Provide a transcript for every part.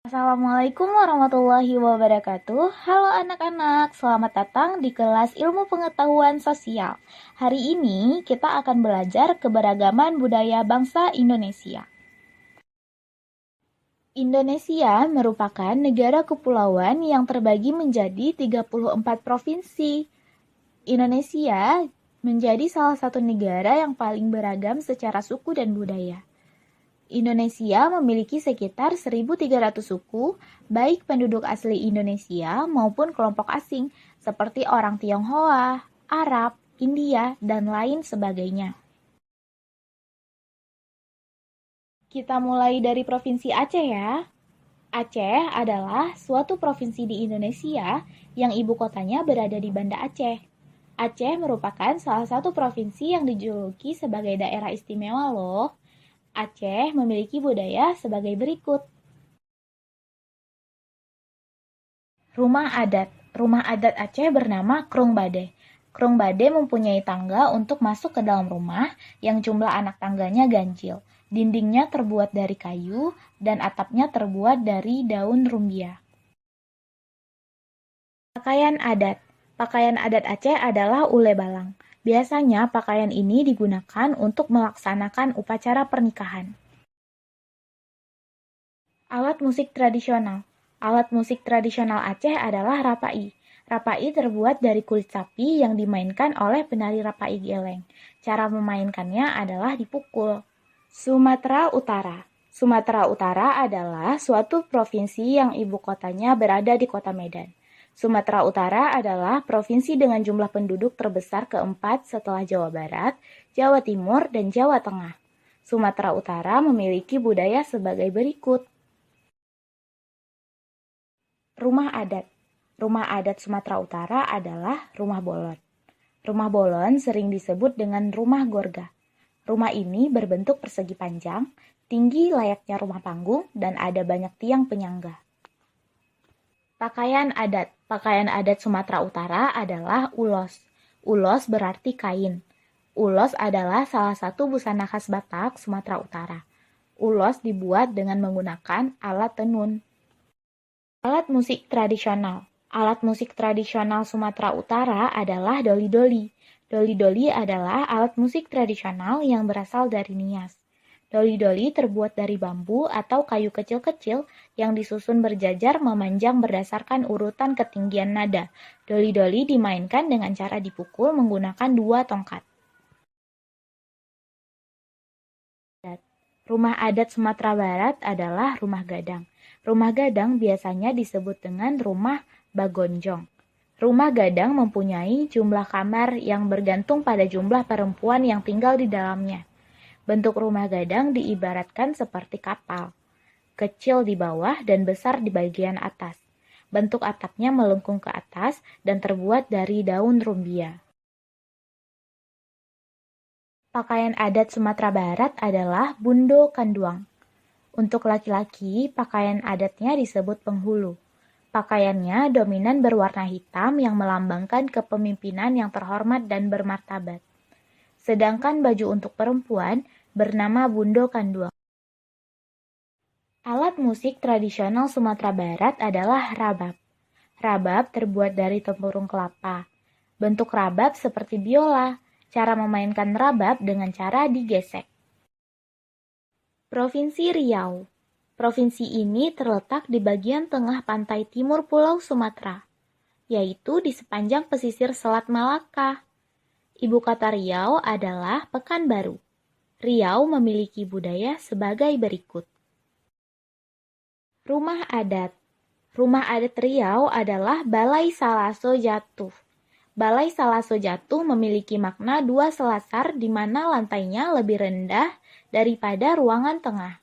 Assalamualaikum warahmatullahi wabarakatuh. Halo anak-anak, selamat datang di kelas Ilmu Pengetahuan Sosial. Hari ini kita akan belajar keberagaman budaya bangsa Indonesia. Indonesia merupakan negara kepulauan yang terbagi menjadi 34 provinsi. Indonesia menjadi salah satu negara yang paling beragam secara suku dan budaya. Indonesia memiliki sekitar 1.300 suku, baik penduduk asli Indonesia maupun kelompok asing, seperti orang Tionghoa, Arab, India, dan lain sebagainya. Kita mulai dari Provinsi Aceh ya. Aceh adalah suatu provinsi di Indonesia yang ibu kotanya berada di Banda Aceh. Aceh merupakan salah satu provinsi yang dijuluki sebagai daerah istimewa loh. Aceh memiliki budaya sebagai berikut. Rumah adat. Rumah adat Aceh bernama Krung Bade. Krung Bade mempunyai tangga untuk masuk ke dalam rumah yang jumlah anak tangganya ganjil. Dindingnya terbuat dari kayu dan atapnya terbuat dari daun rumbia. Pakaian adat. Pakaian adat Aceh adalah ule balang. Biasanya pakaian ini digunakan untuk melaksanakan upacara pernikahan. Alat musik tradisional. Alat musik tradisional Aceh adalah rapai. Rapai terbuat dari kulit sapi yang dimainkan oleh penari rapai geleng. Cara memainkannya adalah dipukul. Sumatera Utara. Sumatera Utara adalah suatu provinsi yang ibu kotanya berada di kota Medan. Sumatera Utara adalah provinsi dengan jumlah penduduk terbesar keempat setelah Jawa Barat, Jawa Timur, dan Jawa Tengah. Sumatera Utara memiliki budaya sebagai berikut. Rumah adat. Rumah adat Sumatera Utara adalah rumah bolon. Rumah bolon sering disebut dengan rumah gorga. Rumah ini berbentuk persegi panjang, tinggi layaknya rumah panggung, dan ada banyak tiang penyangga. Pakaian adat. Pakaian adat Sumatera Utara adalah ulos. Ulos berarti kain. Ulos adalah salah satu busana khas Batak, Sumatera Utara. Ulos dibuat dengan menggunakan alat tenun. Alat musik tradisional. Alat musik tradisional Sumatera Utara adalah doli-doli. Doli-doli adalah alat musik tradisional yang berasal dari Nias. Doli-doli terbuat dari bambu atau kayu kecil-kecil yang disusun berjajar memanjang berdasarkan urutan ketinggian nada. Doli-doli dimainkan dengan cara dipukul menggunakan 2 tongkat. Rumah adat Sumatera Barat adalah rumah gadang. Rumah gadang biasanya disebut dengan rumah bagonjong. Rumah gadang mempunyai jumlah kamar yang bergantung pada jumlah perempuan yang tinggal di dalamnya. Bentuk rumah gadang diibaratkan seperti kapal, kecil di bawah dan besar di bagian atas. Bentuk atapnya melengkung ke atas dan terbuat dari daun rumbia. Pakaian adat Sumatera Barat adalah bundo kanduang. Untuk laki-laki, pakaian adatnya disebut penghulu. Pakaiannya dominan berwarna hitam yang melambangkan kepemimpinan yang terhormat dan bermartabat. Sedangkan baju untuk perempuan bernama bundo kanduang. Alat musik tradisional Sumatera Barat adalah rabab. Rabab terbuat dari tempurung kelapa. Bentuk rabab seperti biola. Cara memainkan rabab dengan cara digesek. Provinsi Riau. Provinsi ini terletak di bagian tengah pantai timur Pulau Sumatera, yaitu di sepanjang pesisir Selat Malaka. Ibu kota Riau adalah Pekanbaru. Riau memiliki budaya sebagai berikut. Rumah adat. Rumah adat Riau adalah Balai Salaso Jatuh. Balai Salaso Jatuh memiliki makna 2 selasar di mana lantainya lebih rendah daripada ruangan tengah.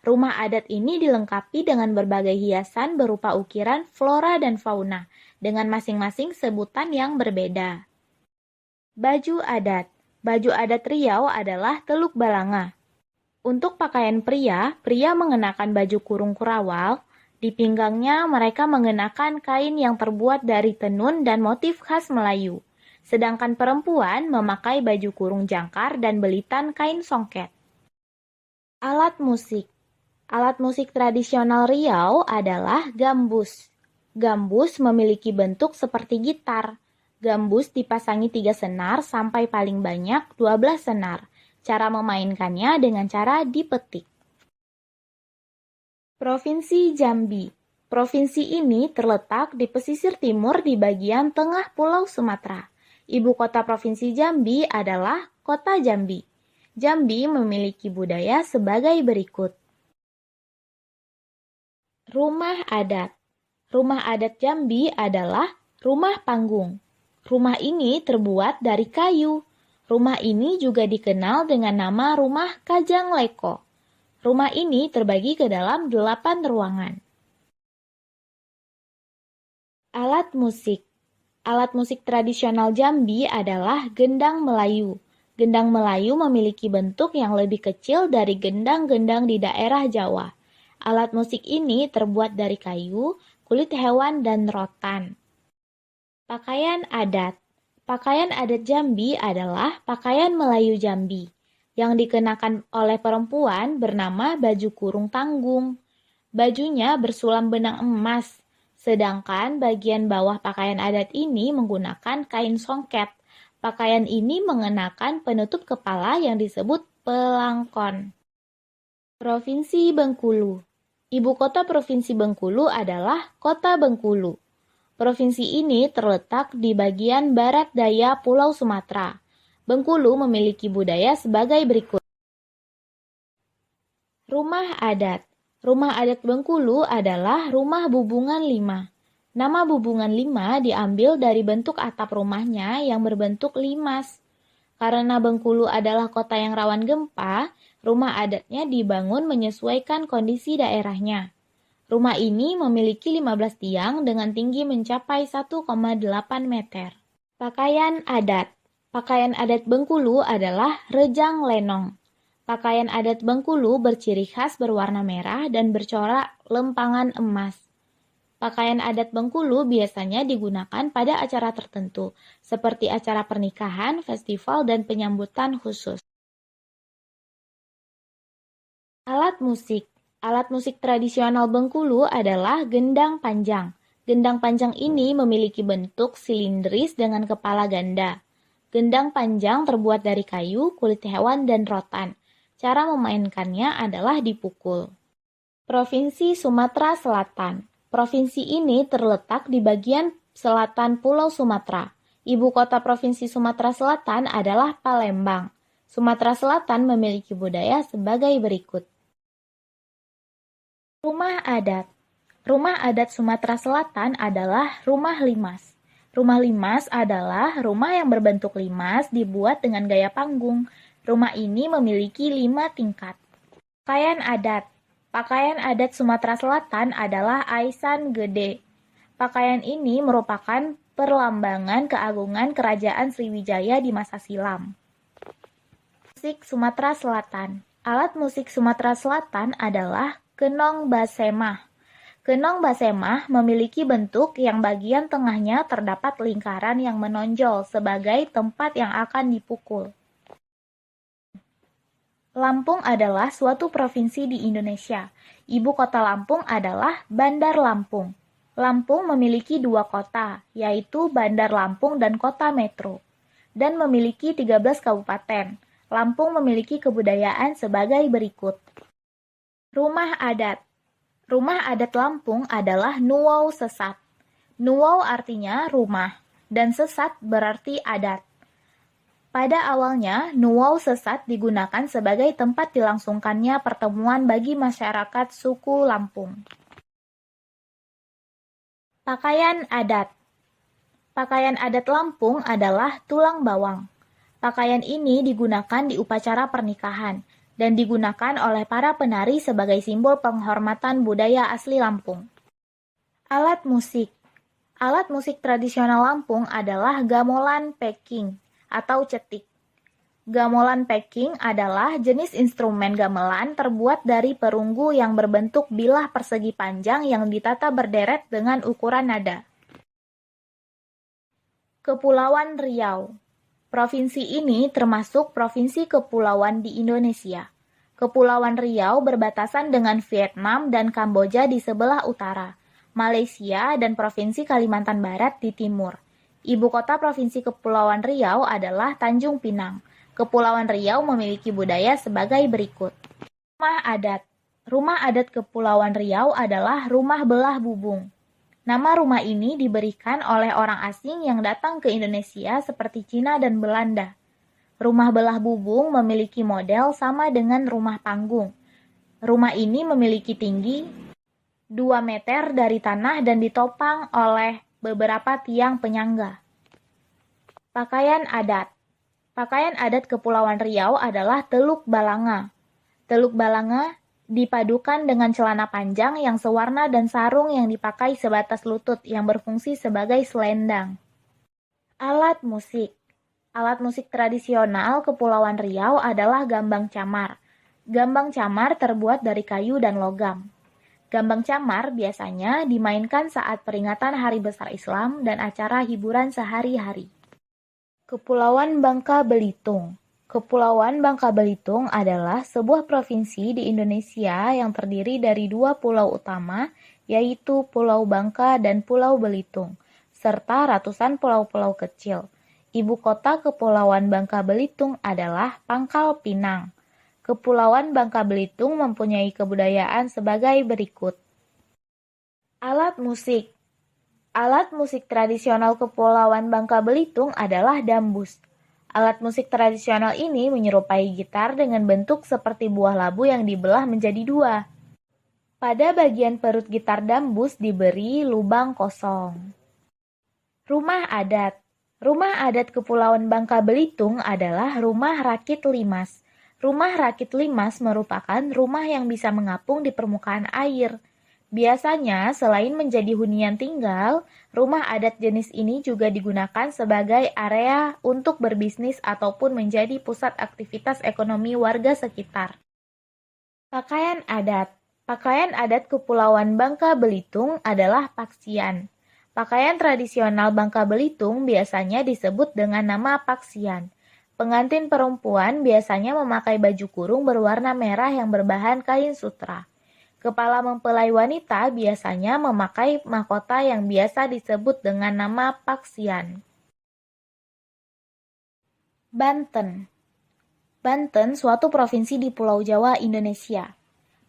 Rumah adat ini dilengkapi dengan berbagai hiasan berupa ukiran flora dan fauna, dengan masing-masing sebutan yang berbeda. Baju adat. Baju adat Riau adalah teluk balanga. Untuk pakaian pria, pria mengenakan baju kurung kurawal. Di pinggangnya mereka mengenakan kain yang terbuat dari tenun dan motif khas Melayu. Sedangkan perempuan memakai baju kurung jangkar dan belitan kain songket. Alat musik. Alat musik tradisional Riau adalah gambus. Gambus memiliki bentuk seperti gitar. Gambus dipasangi 3 senar sampai paling banyak 12 senar. Cara memainkannya dengan cara dipetik. Provinsi Jambi. Provinsi ini terletak di pesisir timur di bagian tengah Pulau Sumatera. Ibu kota Provinsi Jambi adalah Kota Jambi. Jambi memiliki budaya sebagai berikut. Rumah adat. Rumah adat Jambi adalah rumah panggung. Rumah ini terbuat dari kayu. Rumah ini juga dikenal dengan nama Rumah Kajang Leko. Rumah ini terbagi ke dalam 8 ruangan. Alat musik. Alat musik tradisional Jambi adalah gendang Melayu. Gendang Melayu memiliki bentuk yang lebih kecil dari gendang-gendang di daerah Jawa. Alat musik ini terbuat dari kayu, kulit hewan, dan rotan. Pakaian adat. Pakaian adat Jambi adalah pakaian Melayu Jambi yang dikenakan oleh perempuan bernama baju kurung tanggung. Bajunya bersulam benang emas, sedangkan bagian bawah pakaian adat ini menggunakan kain songket. Pakaian ini mengenakan penutup kepala yang disebut pelangkon. Provinsi Bengkulu. Ibu kota Provinsi Bengkulu adalah Kota Bengkulu. Provinsi ini terletak di bagian barat daya Pulau Sumatera. Bengkulu memiliki budaya sebagai berikut. Rumah adat. Rumah adat Bengkulu adalah Rumah Bubungan 5. Nama Bubungan 5 diambil dari bentuk atap rumahnya yang berbentuk limas. Karena Bengkulu adalah kota yang rawan gempa, rumah adatnya dibangun menyesuaikan kondisi daerahnya. Rumah ini memiliki 15 tiang dengan tinggi mencapai 1,8 meter. Pakaian adat. Pakaian adat Bengkulu adalah rejang lenong. Pakaian adat Bengkulu berciri khas berwarna merah dan bercorak lempangan emas. Pakaian adat Bengkulu biasanya digunakan pada acara tertentu, seperti acara pernikahan, festival, dan penyambutan khusus. Alat musik. Alat musik tradisional Bengkulu adalah gendang panjang. Gendang panjang ini memiliki bentuk silindris dengan kepala ganda. Gendang panjang terbuat dari kayu, kulit hewan, dan rotan. Cara memainkannya adalah dipukul. Provinsi Sumatera Selatan. Provinsi ini terletak di bagian selatan Pulau Sumatera. Ibu kota Provinsi Sumatera Selatan adalah Palembang. Sumatera Selatan memiliki budaya sebagai berikut. Rumah adat. Rumah adat Sumatera Selatan adalah rumah limas. Rumah limas adalah rumah yang berbentuk limas dibuat dengan gaya panggung. Rumah ini memiliki 5 tingkat. Pakaian adat. Pakaian adat Sumatera Selatan adalah aisan gede. Pakaian ini merupakan perlambangan keagungan Kerajaan Sriwijaya di masa silam. Musik Sumatera Selatan. Alat musik Sumatera Selatan adalah kenong basemah. Kenong basemah memiliki bentuk yang bagian tengahnya terdapat lingkaran yang menonjol sebagai tempat yang akan dipukul. Lampung adalah suatu provinsi di Indonesia. Ibu kota Lampung adalah Bandar Lampung. Lampung memiliki 2 kota, yaitu Bandar Lampung dan Kota Metro, dan memiliki 13 kabupaten. Lampung memiliki kebudayaan sebagai berikut. Rumah adat. Rumah adat Lampung adalah nuwau sesat. Nuwau artinya rumah, dan sesat berarti adat. Pada awalnya, nuwau sesat digunakan sebagai tempat dilangsungkannya pertemuan bagi masyarakat suku Lampung. Pakaian adat. Pakaian adat Lampung adalah tulang bawang. Pakaian ini digunakan di upacara pernikahan dan digunakan oleh para penari sebagai simbol penghormatan budaya asli Lampung. Alat musik. Alat musik tradisional Lampung adalah gamelan Peking atau cetik. Gamelan Peking adalah jenis instrumen gamelan terbuat dari perunggu yang berbentuk bilah persegi panjang yang ditata berderet dengan ukuran nada. Kepulauan Riau. Provinsi ini termasuk provinsi kepulauan di Indonesia. Kepulauan Riau berbatasan dengan Vietnam dan Kamboja di sebelah utara, Malaysia dan Provinsi Kalimantan Barat di timur. Ibu kota Provinsi Kepulauan Riau adalah Tanjung Pinang. Kepulauan Riau memiliki budaya sebagai berikut. Rumah adat. Rumah adat Kepulauan Riau adalah rumah belah bubung. Nama rumah ini diberikan oleh orang asing yang datang ke Indonesia seperti Cina dan Belanda. Rumah belah bubung memiliki model sama dengan rumah panggung. Rumah ini memiliki tinggi 2 meter dari tanah dan ditopang oleh beberapa tiang penyangga. Pakaian adat. Pakaian adat Kepulauan Riau adalah teluk balanga. Teluk balanga dipadukan dengan celana panjang yang sewarna dan sarung yang dipakai sebatas lutut yang berfungsi sebagai selendang. Alat musik. Alat musik tradisional Kepulauan Riau adalah gambang camar. Gambang camar terbuat dari kayu dan logam. Gambang camar biasanya dimainkan saat peringatan Hari Besar Islam dan acara hiburan sehari-hari. Kepulauan Bangka Belitung. Kepulauan Bangka Belitung adalah sebuah provinsi di Indonesia yang terdiri dari 2 pulau utama, yaitu Pulau Bangka dan Pulau Belitung, serta ratusan pulau-pulau kecil. Ibu kota Kepulauan Bangka Belitung adalah Pangkal Pinang. Kepulauan Bangka Belitung mempunyai kebudayaan sebagai berikut. Alat musik. Alat musik tradisional Kepulauan Bangka Belitung adalah dambus. Alat musik tradisional ini menyerupai gitar dengan bentuk seperti buah labu yang dibelah menjadi 2. Pada bagian perut gitar dambus diberi lubang kosong. Rumah adat. Rumah adat Kepulauan Bangka Belitung adalah rumah rakit limas. Rumah rakit limas merupakan rumah yang bisa mengapung di permukaan air. Biasanya, selain menjadi hunian tinggal, rumah adat jenis ini juga digunakan sebagai area untuk berbisnis ataupun menjadi pusat aktivitas ekonomi warga sekitar. Pakaian adat. Pakaian adat Kepulauan Bangka Belitung adalah paksian. Pakaian tradisional Bangka Belitung biasanya disebut dengan nama paksian. Pengantin perempuan biasanya memakai baju kurung berwarna merah yang berbahan kain sutra. Kepala mempelai wanita biasanya memakai mahkota yang biasa disebut dengan nama paksian. Banten. Banten suatu provinsi di Pulau Jawa, Indonesia.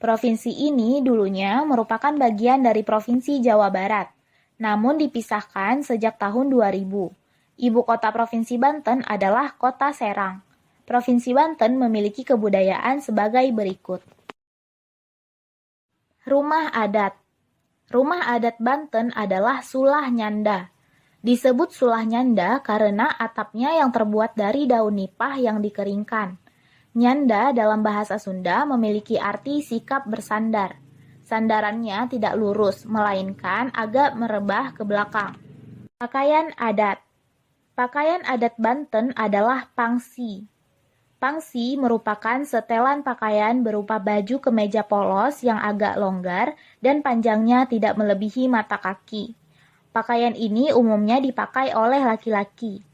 Provinsi ini dulunya merupakan bagian dari Provinsi Jawa Barat, namun dipisahkan sejak tahun 2000. Ibu kota Provinsi Banten adalah Kota Serang. Provinsi Banten memiliki kebudayaan sebagai berikut. Rumah adat. Rumah adat Banten adalah Sulah Nyanda. Disebut Sulah Nyanda karena atapnya yang terbuat dari daun nipah yang dikeringkan. Nyanda dalam bahasa Sunda memiliki arti sikap bersandar. Sandarannya tidak lurus, melainkan agak merebah ke belakang. Pakaian adat. Pakaian adat Banten adalah pangsi. Pangsi merupakan setelan pakaian berupa baju kemeja polos yang agak longgar dan panjangnya tidak melebihi mata kaki. Pakaian ini umumnya dipakai oleh laki-laki.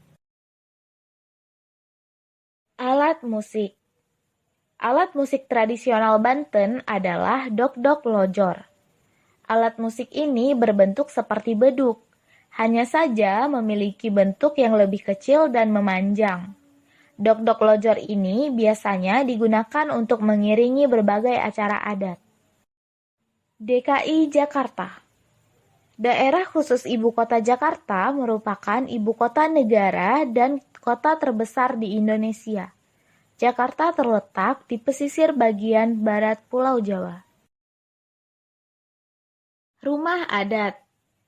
Alat musik. Alat musik tradisional Banten adalah dok-dok lojor. Alat musik ini berbentuk seperti beduk, hanya saja memiliki bentuk yang lebih kecil dan memanjang. Dok-dok lojor ini biasanya digunakan untuk mengiringi berbagai acara adat. DKI Jakarta. Daerah khusus Ibu Kota Jakarta merupakan ibu kota negara dan kota terbesar di Indonesia. Jakarta terletak di pesisir bagian barat Pulau Jawa. Rumah adat.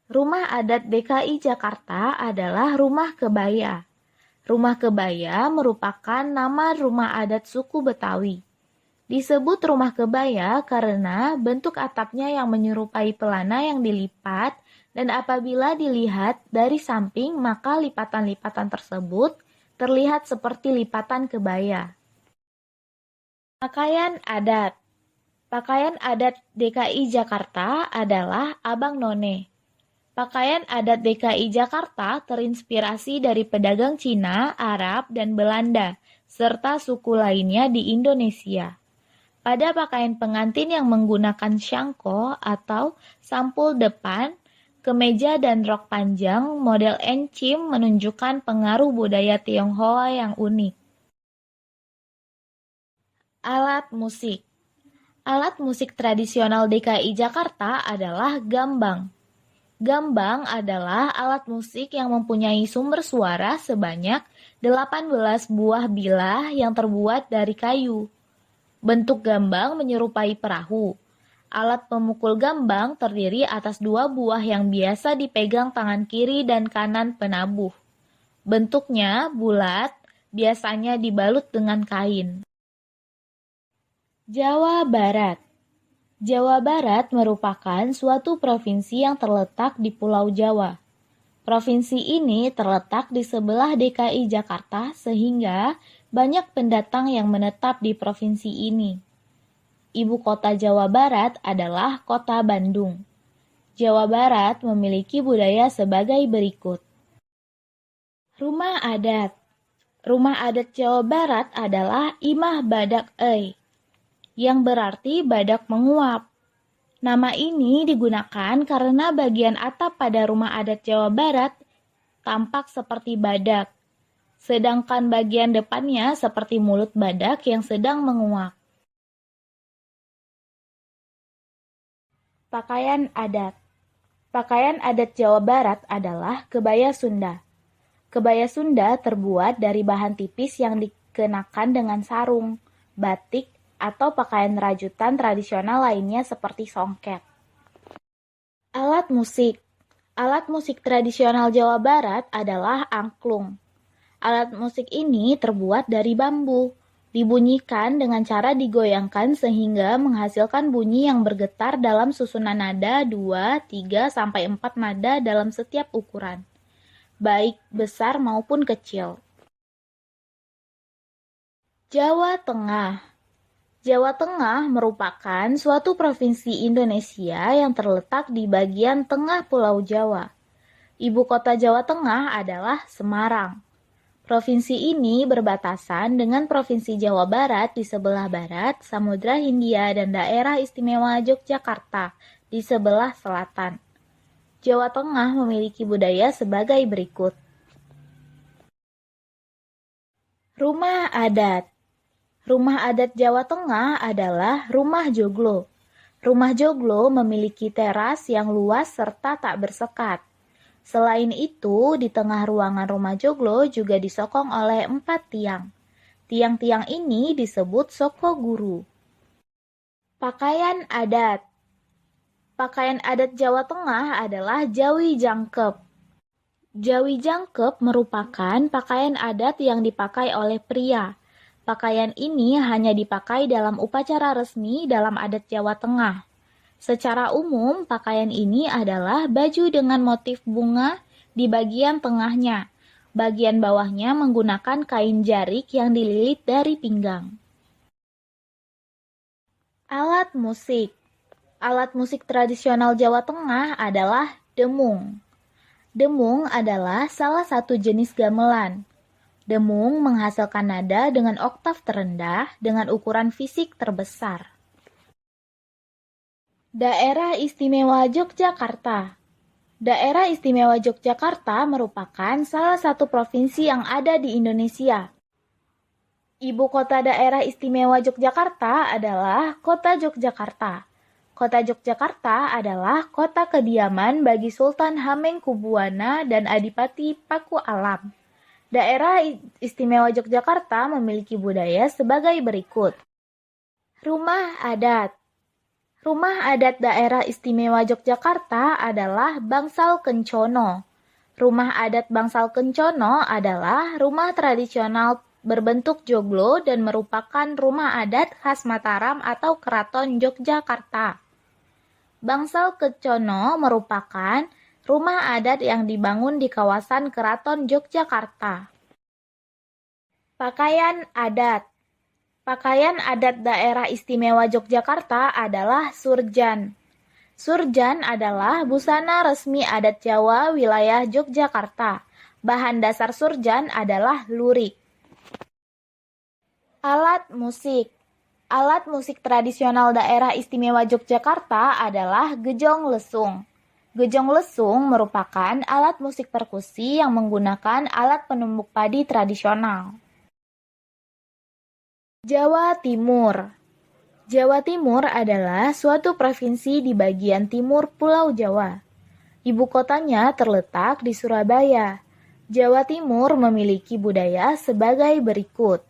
Rumah adat DKI Jakarta adalah Rumah Kebaya. Rumah Kebaya merupakan nama rumah adat suku Betawi. Disebut rumah kebaya karena bentuk atapnya yang menyerupai pelana yang dilipat dan apabila dilihat dari samping maka lipatan-lipatan tersebut terlihat seperti lipatan kebaya. Pakaian adat. Pakaian adat DKI Jakarta adalah abang none. Pakaian adat DKI Jakarta terinspirasi dari pedagang Cina, Arab, dan Belanda, serta suku lainnya di Indonesia. Pada pakaian pengantin yang menggunakan syangko atau sampul depan, kemeja dan rok panjang, model encim menunjukkan pengaruh budaya Tionghoa yang unik. Alat musik. Alat musik tradisional DKI Jakarta adalah gambang. Gambang adalah alat musik yang mempunyai sumber suara sebanyak 18 buah bilah yang terbuat dari kayu. Bentuk gambang menyerupai perahu. Alat pemukul gambang terdiri atas 2 buah yang biasa dipegang tangan kiri dan kanan penabuh. Bentuknya bulat, biasanya dibalut dengan kain. Jawa Barat. Jawa Barat merupakan suatu provinsi yang terletak di Pulau Jawa. Provinsi ini terletak di sebelah DKI Jakarta sehingga banyak pendatang yang menetap di provinsi ini. Ibu kota Jawa Barat adalah Kota Bandung. Jawa Barat memiliki budaya sebagai berikut. Rumah adat. Rumah adat Jawa Barat adalah Imah Badak Ei, yang berarti badak menguap. Nama ini digunakan karena bagian atap pada rumah adat Jawa Barat tampak seperti badak, sedangkan bagian depannya seperti mulut badak yang sedang menguap. Pakaian adat. Pakaian adat Jawa Barat adalah kebaya Sunda. Kebaya Sunda terbuat dari bahan tipis yang dikenakan dengan sarung, batik, atau pakaian rajutan tradisional lainnya seperti songket. Alat musik. Alat musik tradisional Jawa Barat adalah angklung. Alat musik ini terbuat dari bambu, dibunyikan dengan cara digoyangkan sehingga menghasilkan bunyi yang bergetar dalam susunan nada 2, 3, sampai 4 nada dalam setiap ukuran, baik besar maupun kecil. Jawa Tengah. Jawa Tengah merupakan suatu provinsi Indonesia yang terletak di bagian tengah Pulau Jawa. Ibu kota Jawa Tengah adalah Semarang. Provinsi ini berbatasan dengan Provinsi Jawa Barat di sebelah barat, Samudra Hindia, dan Daerah Istimewa Yogyakarta di sebelah selatan. Jawa Tengah memiliki budaya sebagai berikut. Rumah adat. Rumah adat Jawa Tengah adalah rumah joglo. Rumah joglo memiliki teras yang luas serta tak bersekat. Selain itu, di tengah ruangan rumah joglo juga disokong oleh 4 tiang. Tiang-tiang ini disebut soko guru. Pakaian adat. Pakaian adat Jawa Tengah adalah jawi jangkep. Jawi jangkep merupakan pakaian adat yang dipakai oleh pria. Pakaian ini hanya dipakai dalam upacara resmi dalam adat Jawa Tengah. Secara umum, pakaian ini adalah baju dengan motif bunga di bagian tengahnya. Bagian bawahnya menggunakan kain jarik yang dililit dari pinggang. Alat musik. Alat musik tradisional Jawa Tengah adalah demung. Demung adalah salah satu jenis gamelan. Demung menghasilkan nada dengan oktav terendah dengan ukuran fisik terbesar. Daerah Istimewa Yogyakarta. Daerah Istimewa Yogyakarta merupakan salah satu provinsi yang ada di Indonesia. Ibu kota Daerah Istimewa Yogyakarta adalah Kota Yogyakarta. Kota Yogyakarta adalah kota kediaman bagi Sultan Hamengkubuwana dan Adipati Paku Alam. Daerah Istimewa Yogyakarta memiliki budaya sebagai berikut. Rumah adat. Rumah adat Daerah Istimewa Yogyakarta adalah Bangsal Kencono. Rumah adat Bangsal Kencono adalah rumah tradisional berbentuk joglo dan merupakan rumah adat khas Mataram atau Keraton Yogyakarta. Bangsal Kencono merupakan rumah adat yang dibangun di kawasan Keraton Yogyakarta. Pakaian adat. Pakaian adat Daerah Istimewa Yogyakarta adalah surjan. Surjan adalah busana resmi adat Jawa wilayah Yogyakarta. Bahan dasar surjan adalah lurik. Alat musik. Alat musik tradisional daerah istimewa Yogyakarta adalah gejong lesung. Gejong lesung merupakan alat musik perkusi yang menggunakan alat penumbuk padi tradisional. Jawa Timur. Jawa Timur adalah suatu provinsi di bagian timur Pulau Jawa. Ibu kotanya terletak di Surabaya. Jawa Timur memiliki budaya sebagai berikut.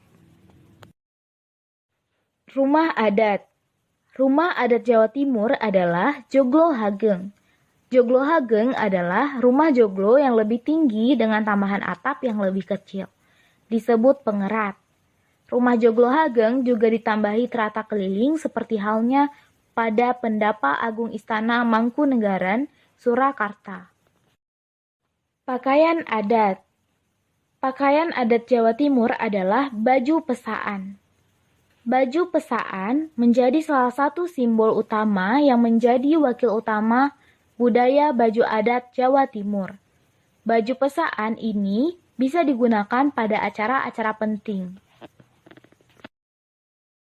Rumah adat. Rumah adat Jawa Timur adalah Joglo Hageng. Joglo Hageng adalah rumah joglo yang lebih tinggi dengan tambahan atap yang lebih kecil. Disebut pengerat. Rumah Joglo Hageng juga ditambahi terata keliling seperti halnya pada Pendapa Agung Istana Mangkunegaran, Surakarta. Pakaian adat. Pakaian adat Jawa Timur adalah baju pesaan. Baju pesaan menjadi salah satu simbol utama yang menjadi wakil utama budaya baju adat Jawa Timur. Baju pesaan ini bisa digunakan pada acara-acara penting.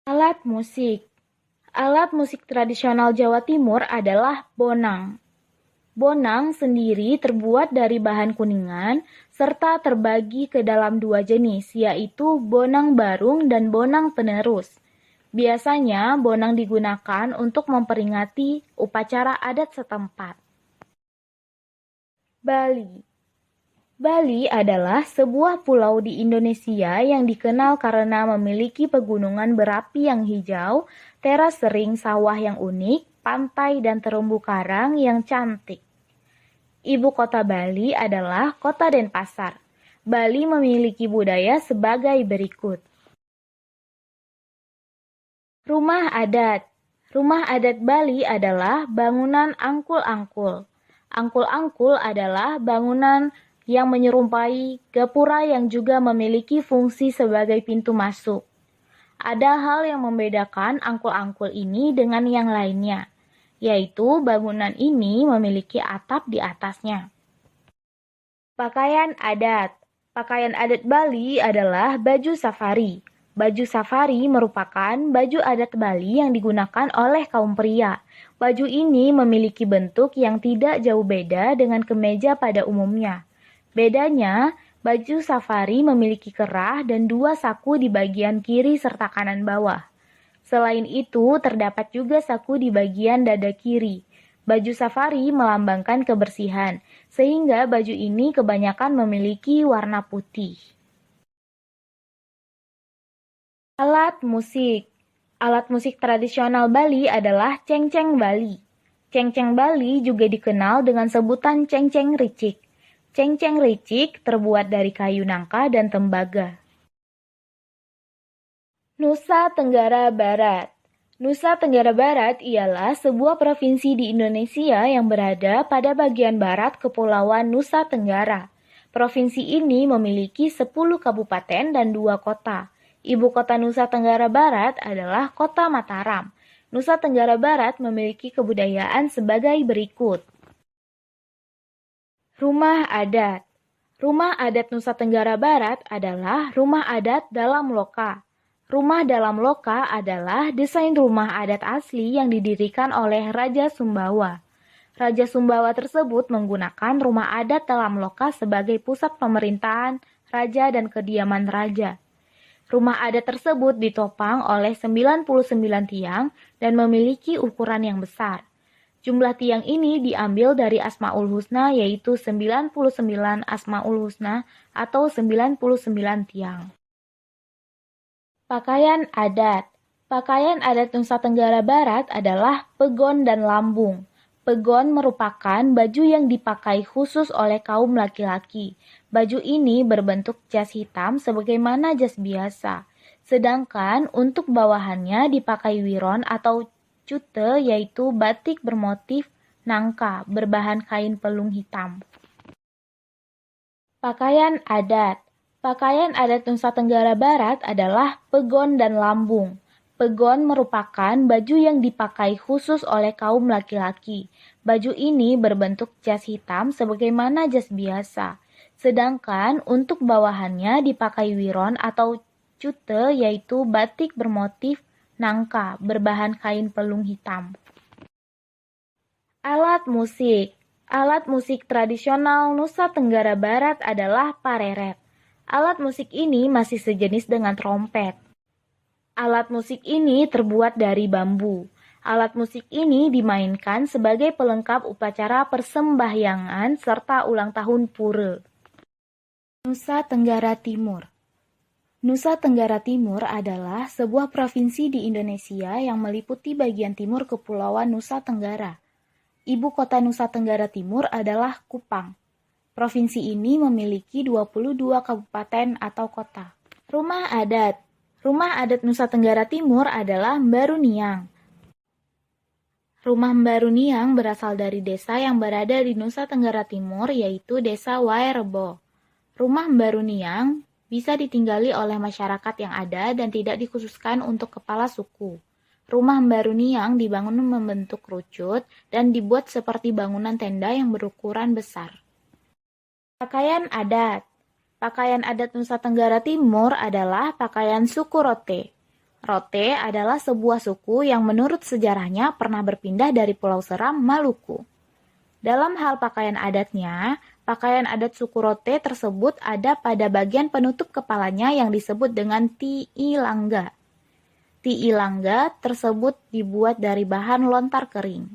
Alat musik. Alat musik tradisional Jawa Timur adalah bonang. Bonang sendiri terbuat dari bahan kuningan serta terbagi ke dalam dua jenis, yaitu bonang barung dan bonang penerus. Biasanya bonang digunakan untuk memperingati upacara adat setempat. Bali. Bali adalah sebuah pulau di Indonesia yang dikenal karena memiliki pegunungan berapi yang hijau, teras sering sawah yang unik, pantai dan terumbu karang yang cantik. Ibu kota Bali adalah Kota Denpasar. Bali memiliki budaya sebagai berikut. Rumah adat. Rumah adat Bali adalah bangunan angkul-angkul. Angkul-angkul adalah bangunan yang menyerupai gapura yang juga memiliki fungsi sebagai pintu masuk. Ada hal yang membedakan angkul-angkul ini dengan yang lainnya, yaitu bangunan ini memiliki atap di atasnya. Pakaian adat. Pakaian adat Bali adalah baju safari. Baju safari merupakan baju adat Bali yang digunakan oleh kaum pria. Baju ini memiliki bentuk yang tidak jauh beda dengan kemeja pada umumnya. Bedanya, baju safari memiliki kerah dan dua saku di bagian kiri serta kanan bawah. Selain itu, terdapat juga saku di bagian dada kiri. Baju safari melambangkan kebersihan, sehingga baju ini kebanyakan memiliki warna putih. Alat musik. Alat musik tradisional Bali adalah cengceng Bali. Cengceng Bali juga dikenal dengan sebutan cengceng ricik. Cengceng ricik terbuat dari kayu nangka dan tembaga. Nusa Tenggara Barat. Nusa Tenggara Barat ialah sebuah provinsi di Indonesia yang berada pada bagian barat Kepulauan Nusa Tenggara. Provinsi ini memiliki 10 kabupaten dan 2 kota. Ibu kota Nusa Tenggara Barat adalah Kota Mataram. Nusa Tenggara Barat memiliki kebudayaan sebagai berikut. Rumah adat. Rumah adat Nusa Tenggara Barat adalah rumah adat dalam loka. Rumah dalam loka adalah desain rumah adat asli yang didirikan oleh Raja Sumbawa. Raja Sumbawa tersebut menggunakan rumah adat dalam loka sebagai pusat pemerintahan raja dan kediaman raja. Rumah adat tersebut ditopang oleh 99 tiang dan memiliki ukuran yang besar. Jumlah tiang ini diambil dari Asmaul Husna yaitu 99 Asmaul Husna atau 99 tiang. Pakaian adat. Pakaian adat Nusa Tenggara Barat adalah pegon dan lambung. Pegon merupakan baju yang dipakai khusus oleh kaum laki-laki. Baju ini berbentuk jas hitam sebagaimana jas biasa. Sedangkan untuk bawahannya dipakai wiron atau cute yaitu batik bermotif nangka berbahan kain pelung hitam. Pakaian adat. Pakaian adat Nusa Tenggara Barat adalah pegon dan lambung. Pegon merupakan baju yang dipakai khusus oleh kaum laki-laki. Baju ini berbentuk jas hitam sebagaimana jas biasa. Sedangkan untuk bawahannya dipakai wiron atau cute yaitu batik bermotif nangka berbahan kain pelung hitam. Alat musik. Alat musik tradisional Nusa Tenggara Barat adalah pareret. Alat musik ini masih sejenis dengan trompet. Alat musik ini terbuat dari bambu. Alat musik ini dimainkan sebagai pelengkap upacara persembahyangan serta ulang tahun pura. Nusa Tenggara Timur. Nusa Tenggara Timur adalah sebuah provinsi di Indonesia yang meliputi bagian timur Kepulauan Nusa Tenggara. Ibu kota Nusa Tenggara Timur adalah Kupang. Provinsi ini memiliki 22 kabupaten atau kota. Rumah adat. Rumah adat Nusa Tenggara Timur adalah Mbaruniang. Rumah Mbaruniang berasal dari desa yang berada di Nusa Tenggara Timur, yaitu Desa Wairebo. Rumah Mbaruniang bisa ditinggali oleh masyarakat yang ada dan tidak dikhususkan untuk kepala suku. Rumah Mbaruniang dibangun membentuk kerucut dan dibuat seperti bangunan tenda yang berukuran besar. Pakaian adat. Pakaian adat Nusa Tenggara Timur adalah pakaian suku Rote. Rote adalah sebuah suku yang menurut sejarahnya pernah berpindah dari Pulau Seram, Maluku. Dalam hal pakaian adatnya, pakaian adat suku Rote tersebut ada pada bagian penutup kepalanya yang disebut dengan tiilangga. Tiilangga tersebut dibuat dari bahan lontar kering.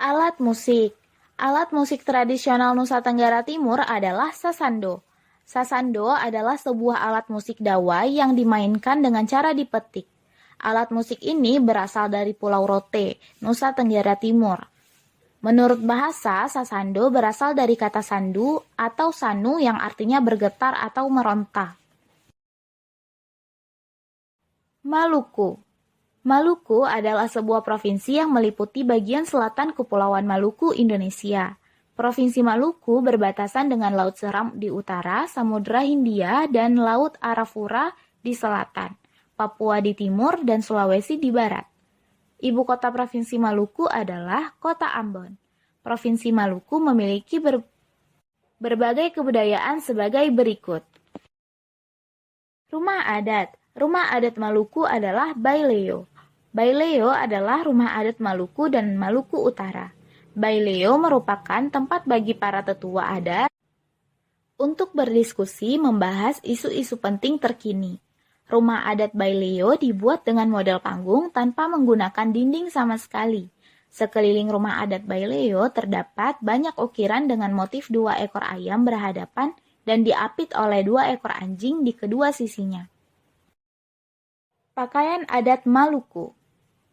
Alat musik. Alat musik tradisional Nusa Tenggara Timur adalah sasando. Sasando adalah sebuah alat musik dawai yang dimainkan dengan cara dipetik. Alat musik ini berasal dari Pulau Rote, Nusa Tenggara Timur. Menurut bahasa, sasando berasal dari kata sandu atau sanu yang artinya bergetar atau meronta. Maluku. Maluku adalah sebuah provinsi yang meliputi bagian selatan Kepulauan Maluku, Indonesia. Provinsi Maluku berbatasan dengan Laut Seram di utara, Samudra Hindia, dan Laut Arafura di selatan, Papua di timur, dan Sulawesi di barat. Ibu kota Provinsi Maluku adalah Kota Ambon. Provinsi Maluku memiliki berbagai kebudayaan sebagai berikut. Rumah adat. Rumah adat Maluku adalah Baileo. Baileo adalah rumah adat Maluku dan Maluku Utara. Baileo merupakan tempat bagi para tetua adat untuk berdiskusi membahas isu-isu penting terkini. Rumah adat Baileo dibuat dengan model panggung tanpa menggunakan dinding sama sekali. Sekeliling rumah adat Baileo terdapat banyak ukiran dengan motif 2 ekor ayam berhadapan dan diapit oleh 2 ekor anjing di kedua sisinya. Pakaian adat Maluku.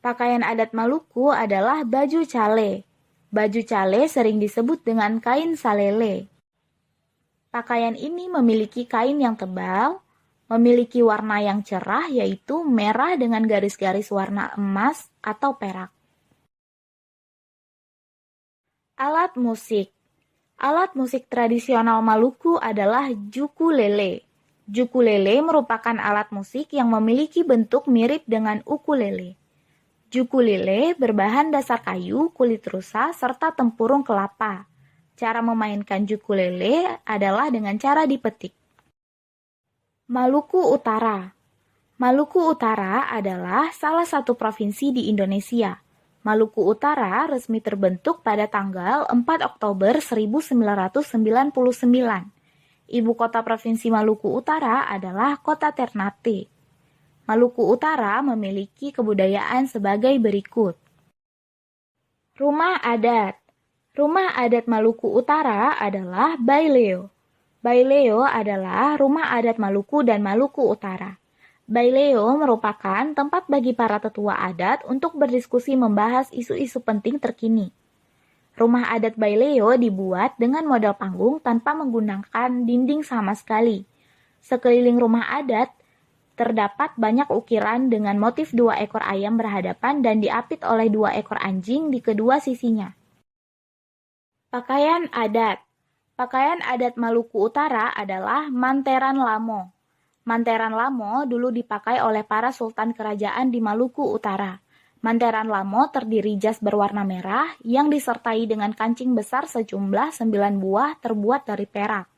Pakaian adat Maluku adalah baju cale. Baju cale sering disebut dengan kain salele. Pakaian ini memiliki kain yang tebal, memiliki warna yang cerah yaitu merah dengan garis-garis warna emas atau perak. Alat musik. Alat musik tradisional Maluku adalah ukulele. Ukulele merupakan alat musik yang memiliki bentuk mirip dengan ukulele. Ukulele berbahan dasar kayu, kulit rusa, serta tempurung kelapa. Cara memainkan ukulele adalah dengan cara dipetik. Maluku Utara. Maluku Utara adalah salah satu provinsi di Indonesia. Maluku Utara resmi terbentuk pada tanggal 4 Oktober 1999. Ibu kota provinsi Maluku Utara adalah Kota Ternate. Maluku Utara memiliki kebudayaan sebagai berikut. Rumah adat. Rumah adat Maluku Utara adalah Baileo. Baileo adalah rumah adat Maluku dan Maluku Utara. Baileo merupakan tempat bagi para tetua adat untuk berdiskusi membahas isu-isu penting terkini. Rumah adat Baileo dibuat dengan model panggung tanpa menggunakan dinding sama sekali. Sekeliling rumah adat terdapat banyak ukiran dengan motif 2 ekor ayam berhadapan dan diapit oleh 2 ekor anjing di kedua sisinya. Pakaian adat. Pakaian adat Maluku Utara adalah manteran lamo. Manteran lamo dulu dipakai oleh para sultan kerajaan di Maluku Utara. Manteran lamo terdiri jas berwarna merah yang disertai dengan kancing besar sejumlah 9 buah terbuat dari perak.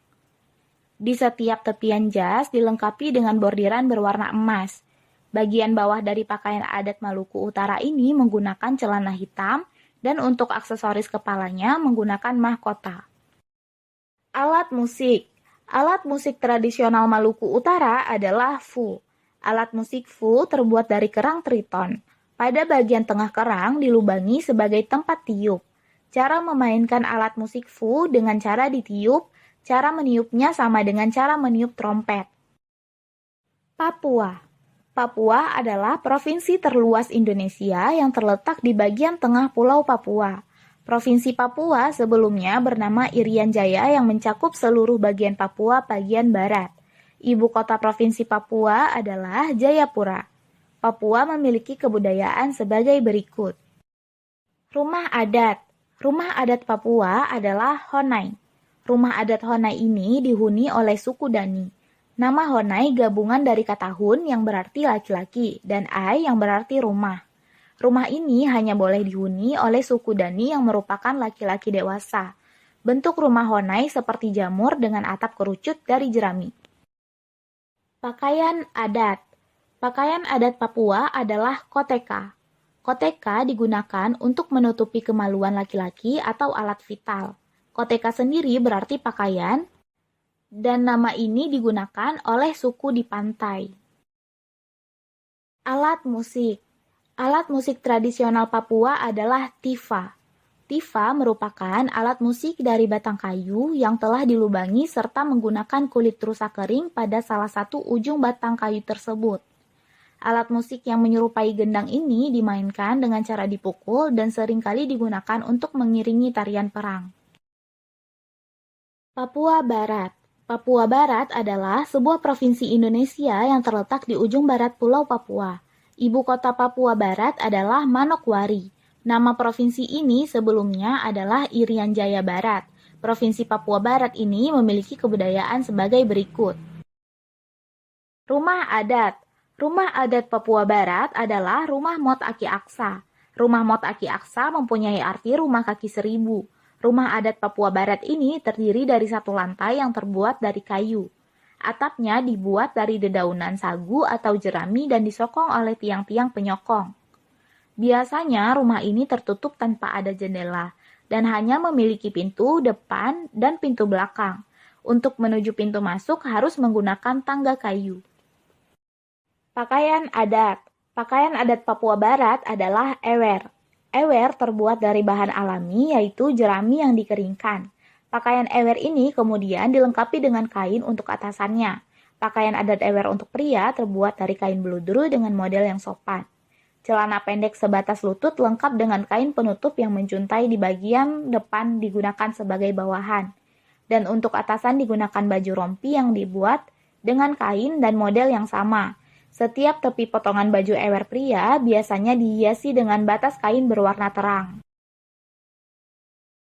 Di setiap tepian jas dilengkapi dengan bordiran berwarna emas. Bagian bawah dari pakaian adat Maluku Utara ini menggunakan celana hitam dan untuk aksesoris kepalanya menggunakan mahkota. Alat musik. Alat musik tradisional Maluku Utara adalah fu. Alat musik fu terbuat dari kerang triton. Pada bagian tengah kerang dilubangi sebagai tempat tiup. Cara memainkan alat musik fu dengan cara ditiup, cara meniupnya sama dengan cara meniup trompet. Papua. Papua adalah provinsi terluas Indonesia yang terletak di bagian tengah Pulau Papua. Provinsi Papua sebelumnya bernama Irian Jaya yang mencakup seluruh bagian Papua bagian barat. Ibu kota provinsi Papua adalah Jayapura. Papua memiliki kebudayaan sebagai berikut. Rumah adat. Rumah adat Papua adalah Honai. Rumah adat Honai ini dihuni oleh suku Dani. Nama Honai gabungan dari kata hun yang berarti laki-laki dan ai yang berarti rumah. Rumah ini hanya boleh dihuni oleh suku Dani yang merupakan laki-laki dewasa. Bentuk rumah Honai seperti jamur dengan atap kerucut dari jerami. Pakaian adat. Pakaian adat Papua adalah koteka. Koteka digunakan untuk menutupi kemaluan laki-laki atau alat vital. Koteka sendiri berarti pakaian, dan nama ini digunakan oleh suku di pantai. Alat musik. Alat musik tradisional Papua adalah tifa. Tifa merupakan alat musik dari batang kayu yang telah dilubangi serta menggunakan kulit rusa kering pada salah satu ujung batang kayu tersebut. Alat musik yang menyerupai gendang ini dimainkan dengan cara dipukul dan seringkali digunakan untuk mengiringi tarian perang. Papua Barat. Papua Barat adalah sebuah provinsi Indonesia yang terletak di ujung barat Pulau Papua. Ibu kota Papua Barat adalah Manokwari. Nama provinsi ini sebelumnya adalah Irian Jaya Barat. Provinsi Papua Barat ini memiliki kebudayaan sebagai berikut. Rumah adat. Rumah adat Papua Barat adalah Rumah Mot Aki Aksa. Rumah Mot Aki Aksa mempunyai arti rumah kaki seribu. Rumah adat Papua Barat ini terdiri dari satu lantai yang terbuat dari kayu. Atapnya dibuat dari dedaunan sagu atau jerami dan disokong oleh tiang-tiang penyokong. Biasanya rumah ini tertutup tanpa ada jendela dan hanya memiliki pintu depan dan pintu belakang. Untuk menuju pintu masuk harus menggunakan tangga kayu. Pakaian adat. Pakaian adat Papua Barat adalah ewer. Ewer terbuat dari bahan alami yaitu jerami yang dikeringkan. Pakaian ewer ini kemudian dilengkapi dengan kain untuk atasannya. Pakaian adat ewer untuk pria terbuat dari kain beludru dengan model yang sopan. Celana pendek sebatas lutut lengkap dengan kain penutup yang menjuntai di bagian depan digunakan sebagai bawahan. Dan untuk atasan digunakan baju rompi yang dibuat dengan kain dan model yang sama. Setiap tepi potongan baju ewer pria biasanya dihiasi dengan batas kain berwarna terang.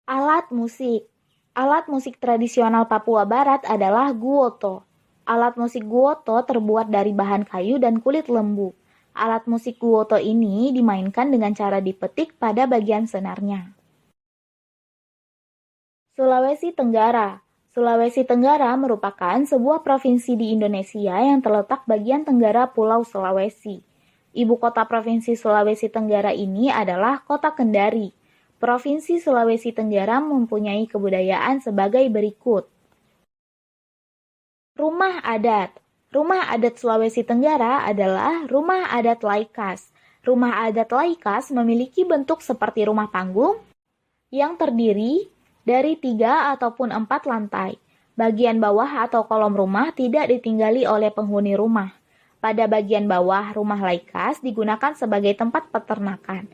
Alat musik. Alat musik tradisional Papua Barat adalah guoto. Alat musik guoto terbuat dari bahan kayu dan kulit lembu. Alat musik guoto ini dimainkan dengan cara dipetik pada bagian senarnya. Sulawesi Tenggara. Sulawesi Tenggara merupakan sebuah provinsi di Indonesia yang terletak bagian tenggara Pulau Sulawesi. Ibu kota provinsi Sulawesi Tenggara ini adalah Kota Kendari. Provinsi Sulawesi Tenggara mempunyai kebudayaan sebagai berikut. Rumah adat. Rumah adat Sulawesi Tenggara adalah rumah adat Laikas. Rumah adat Laikas memiliki bentuk seperti rumah panggung yang terdiri dari 3 ataupun 4 lantai. Bagian bawah atau kolom rumah tidak ditinggali oleh penghuni rumah. Pada bagian bawah rumah Laikas digunakan sebagai tempat peternakan.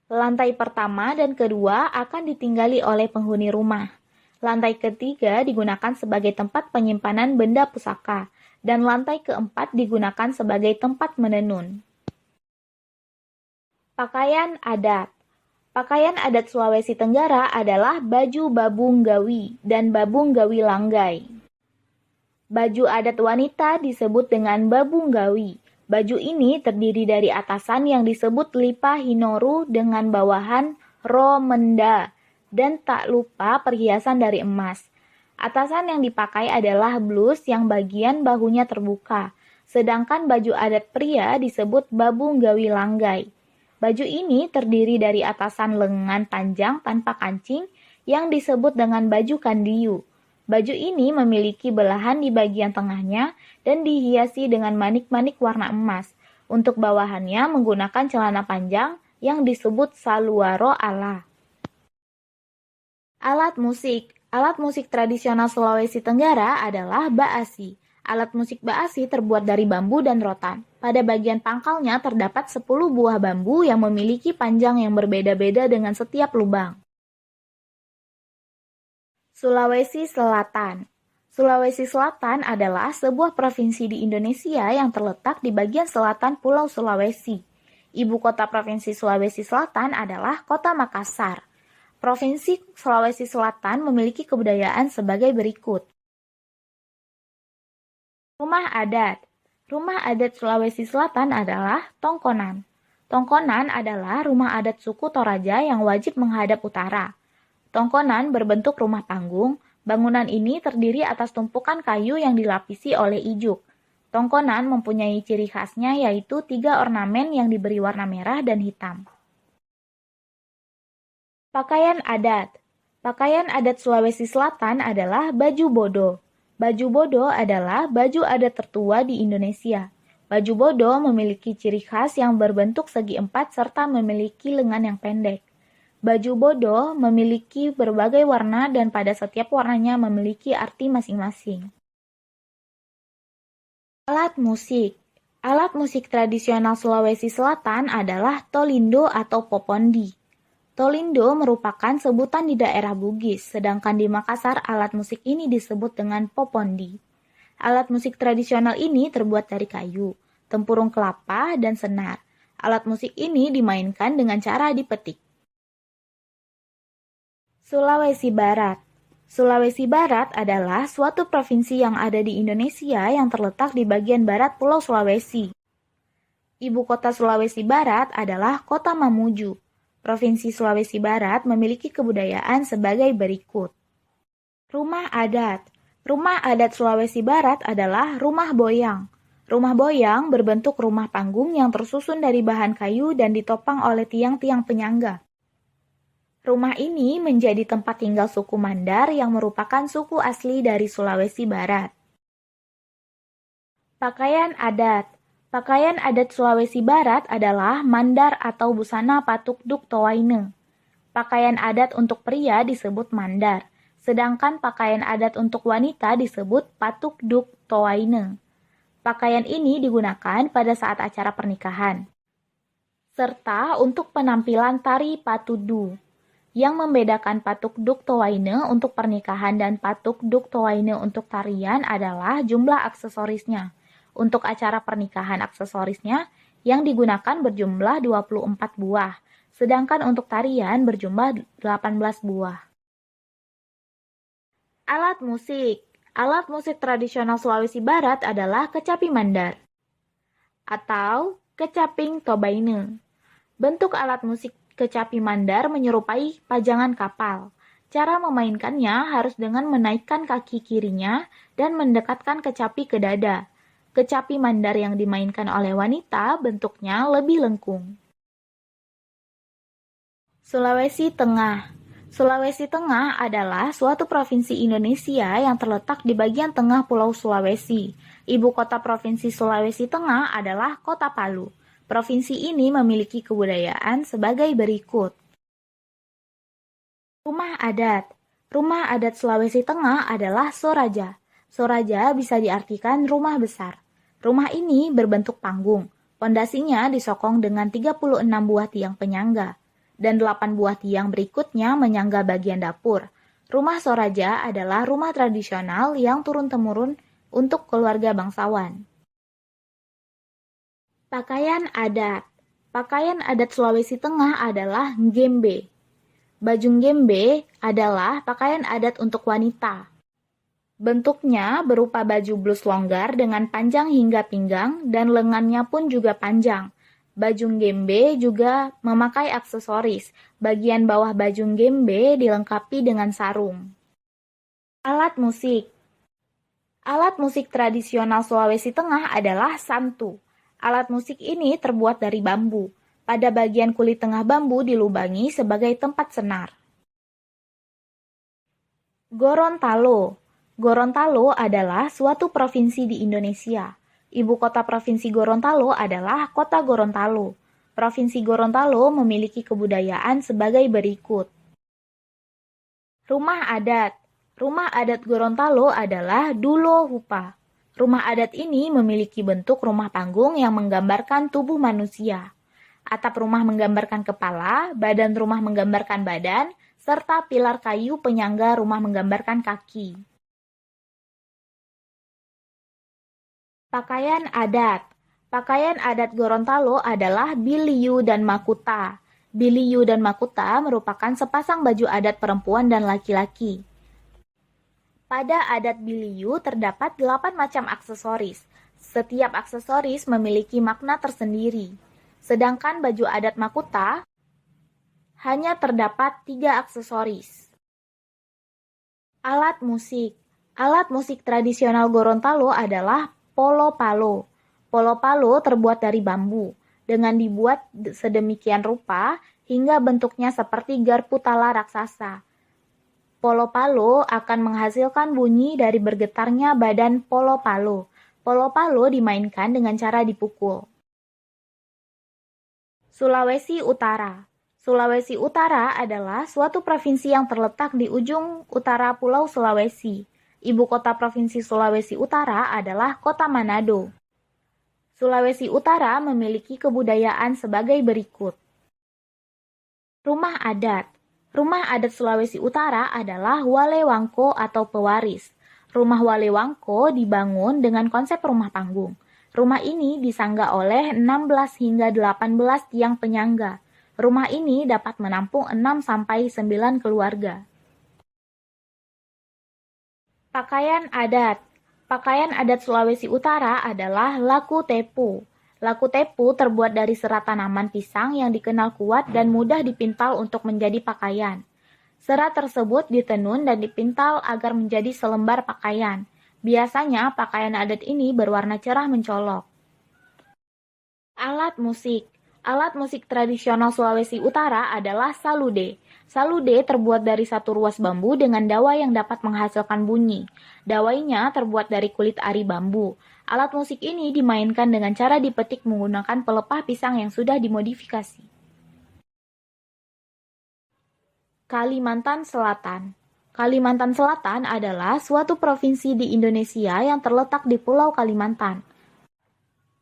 Lantai pertama dan kedua akan ditinggali oleh penghuni rumah. Lantai ketiga digunakan sebagai tempat penyimpanan benda pusaka. Dan lantai keempat digunakan sebagai tempat menenun. Pakaian adat. Pakaian adat Sulawesi Tenggara adalah baju babung gawi dan babung gawi langgai. Baju adat wanita disebut dengan babung gawi. Baju ini terdiri dari atasan yang disebut lipa hinoru dengan bawahan romenda dan tak lupa perhiasan dari emas. Atasan yang dipakai adalah blus yang bagian bahunya terbuka. Sedangkan baju adat pria disebut babung gawi langgai. Baju ini terdiri dari atasan lengan panjang tanpa kancing yang disebut dengan baju kandiyu. Baju ini memiliki belahan di bagian tengahnya dan dihiasi dengan manik-manik warna emas. Untuk bawahannya menggunakan celana panjang yang disebut saluaro ala. Alat musik. Alat musik tradisional Sulawesi Tenggara adalah baasi. Alat musik baasi terbuat dari bambu dan rotan. Pada bagian pangkalnya terdapat 10 buah bambu yang memiliki panjang yang berbeda-beda dengan setiap lubang. Sulawesi Selatan. Sulawesi Selatan adalah sebuah provinsi di Indonesia yang terletak di bagian selatan Pulau Sulawesi. Ibu kota Provinsi Sulawesi Selatan adalah Kota Makassar. Provinsi Sulawesi Selatan memiliki kebudayaan sebagai berikut. Rumah adat. Rumah adat Sulawesi Selatan adalah tongkonan. Tongkonan adalah rumah adat suku Toraja yang wajib menghadap utara. Tongkonan berbentuk rumah panggung. Bangunan ini terdiri atas tumpukan kayu yang dilapisi oleh ijuk. Tongkonan mempunyai ciri khasnya yaitu 3 ornamen yang diberi warna merah dan hitam. Pakaian adat. Pakaian adat Sulawesi Selatan adalah baju bodo. Baju bodo adalah baju adat tertua di Indonesia. Baju bodo memiliki ciri khas yang berbentuk segi empat serta memiliki lengan yang pendek. Baju bodo memiliki berbagai warna dan pada setiap warnanya memiliki arti masing-masing. Alat musik. Alat musik tradisional Sulawesi Selatan adalah tolindo atau popondi. Tolindo merupakan sebutan di daerah Bugis, sedangkan di Makassar alat musik ini disebut dengan popondi. Alat musik tradisional ini terbuat dari kayu, tempurung kelapa, dan senar. Alat musik ini dimainkan dengan cara dipetik. Sulawesi Barat. Sulawesi Barat adalah suatu provinsi yang ada di Indonesia yang terletak di bagian barat Pulau Sulawesi. Ibu kota Sulawesi Barat adalah Kota Mamuju. Provinsi Sulawesi Barat memiliki kebudayaan sebagai berikut. Rumah adat. Rumah adat Sulawesi Barat adalah rumah boyang. Rumah boyang berbentuk rumah panggung yang tersusun dari bahan kayu dan ditopang oleh tiang-tiang penyangga. Rumah ini menjadi tempat tinggal suku Mandar yang merupakan suku asli dari Sulawesi Barat. Pakaian adat. Pakaian adat Sulawesi Barat adalah mandar atau busana patuk duk towaine. Pakaian adat untuk pria disebut mandar, sedangkan pakaian adat untuk wanita disebut patuk duk towaine. Pakaian ini digunakan pada saat acara pernikahan, serta untuk penampilan tari patudu. Yang membedakan patuk duk towaine untuk pernikahan dan patuk duk towaine untuk tarian adalah jumlah aksesorisnya. Untuk acara pernikahan aksesorisnya yang digunakan berjumlah 24 buah, sedangkan untuk tarian berjumlah 18 buah. Alat musik. Alat musik tradisional Sulawesi Barat adalah kecapi mandar atau kecaping tobaine. Bentuk alat musik kecapi mandar menyerupai pajangan kapal. Cara memainkannya harus dengan menaikkan kaki kirinya dan mendekatkan kecapi ke dada. Kecapi mandar yang dimainkan oleh wanita bentuknya lebih lengkung. Sulawesi Tengah. Sulawesi Tengah adalah suatu provinsi Indonesia yang terletak di bagian tengah Pulau Sulawesi. Ibu kota Provinsi Sulawesi Tengah adalah Kota Palu. Provinsi ini memiliki kebudayaan sebagai berikut. Rumah adat. Rumah adat Sulawesi Tengah adalah soraja. Soraja bisa diartikan rumah besar. Rumah ini berbentuk panggung. Pondasinya disokong dengan 36 buah tiang penyangga, dan 8 buah tiang berikutnya menyangga bagian dapur. Rumah soraja adalah rumah tradisional yang turun-temurun untuk keluarga bangsawan. Pakaian adat. Pakaian adat Sulawesi Tengah adalah ngembe. Baju ngembe adalah pakaian adat untuk wanita. Bentuknya berupa baju blus longgar dengan panjang hingga pinggang dan lengannya pun juga panjang. Baju ngembe juga memakai aksesoris. Bagian bawah baju ngembe dilengkapi dengan sarung. Alat musik. Alat musik tradisional Sulawesi Tengah adalah santu. Alat musik ini terbuat dari bambu. Pada bagian kulit tengah bambu dilubangi sebagai tempat senar. Gorontalo. Gorontalo adalah suatu provinsi di Indonesia. Ibu kota provinsi Gorontalo adalah kota Gorontalo. Provinsi Gorontalo memiliki kebudayaan sebagai berikut. Rumah adat. Rumah adat Gorontalo adalah Dulo Hupa. Rumah adat ini memiliki bentuk rumah panggung yang menggambarkan tubuh manusia. Atap rumah menggambarkan kepala, badan rumah menggambarkan badan, serta pilar kayu penyangga rumah menggambarkan kaki. Pakaian adat. Pakaian adat Gorontalo adalah biliyu dan makuta. Biliyu dan makuta merupakan sepasang baju adat perempuan dan laki-laki. Pada adat biliyu terdapat 8 macam aksesoris. Setiap aksesoris memiliki makna tersendiri. Sedangkan baju adat makuta hanya terdapat 3 aksesoris. Alat musik. Alat musik tradisional Gorontalo adalah polo-palo. Polo-palo terbuat dari bambu, dengan dibuat sedemikian rupa hingga bentuknya seperti garpu tala raksasa. Polo-palo akan menghasilkan bunyi dari bergetarnya badan polo-palo. Polo-palo dimainkan dengan cara dipukul. Sulawesi Utara. Sulawesi Utara adalah suatu provinsi yang terletak di ujung utara Pulau Sulawesi. Ibu kota provinsi Sulawesi Utara adalah Kota Manado. Sulawesi Utara memiliki kebudayaan sebagai berikut. Rumah adat. Rumah adat Sulawesi Utara adalah walewangko atau pewaris. Rumah walewangko dibangun dengan konsep rumah panggung. Rumah ini disangga oleh 16 hingga 18 tiang penyangga. Rumah ini dapat menampung 6-9 keluarga. Pakaian adat. Pakaian adat Sulawesi Utara adalah laku tepu. Laku tepu terbuat dari serat tanaman pisang yang dikenal kuat dan mudah dipintal untuk menjadi pakaian. Serat tersebut ditenun dan dipintal agar menjadi selembar pakaian. Biasanya pakaian adat ini berwarna cerah mencolok. Alat musik. Alat musik tradisional Sulawesi Utara adalah salude. Salude terbuat dari satu ruas bambu dengan dawai yang dapat menghasilkan bunyi. Dawainya terbuat dari kulit ari bambu. Alat musik ini dimainkan dengan cara dipetik menggunakan pelepah pisang yang sudah dimodifikasi. Kalimantan Selatan. Kalimantan Selatan adalah suatu provinsi di Indonesia yang terletak di Pulau Kalimantan.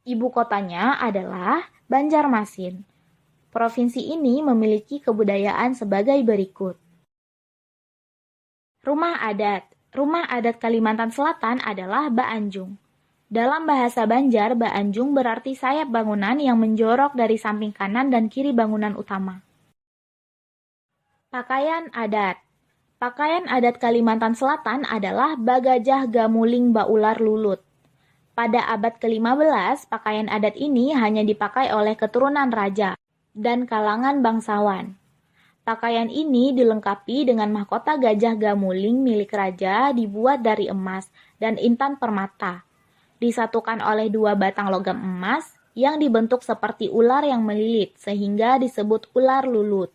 Ibu kotanya adalah Banjarmasin. Provinsi ini memiliki kebudayaan sebagai berikut. Rumah adat. Rumah adat Kalimantan Selatan adalah Baanjung. Dalam bahasa Banjar, Baanjung berarti sayap bangunan yang menjorok dari samping kanan dan kiri bangunan utama. Pakaian adat. Pakaian adat Kalimantan Selatan adalah Bagajah Gamuling Baular Lulut. Pada abad ke-15, pakaian adat ini hanya dipakai oleh keturunan raja dan kalangan bangsawan. Pakaian ini dilengkapi dengan mahkota gajah gamuling milik raja dibuat dari emas dan intan permata. Disatukan oleh 2 batang logam emas yang dibentuk seperti ular yang melilit sehingga disebut ular lulut.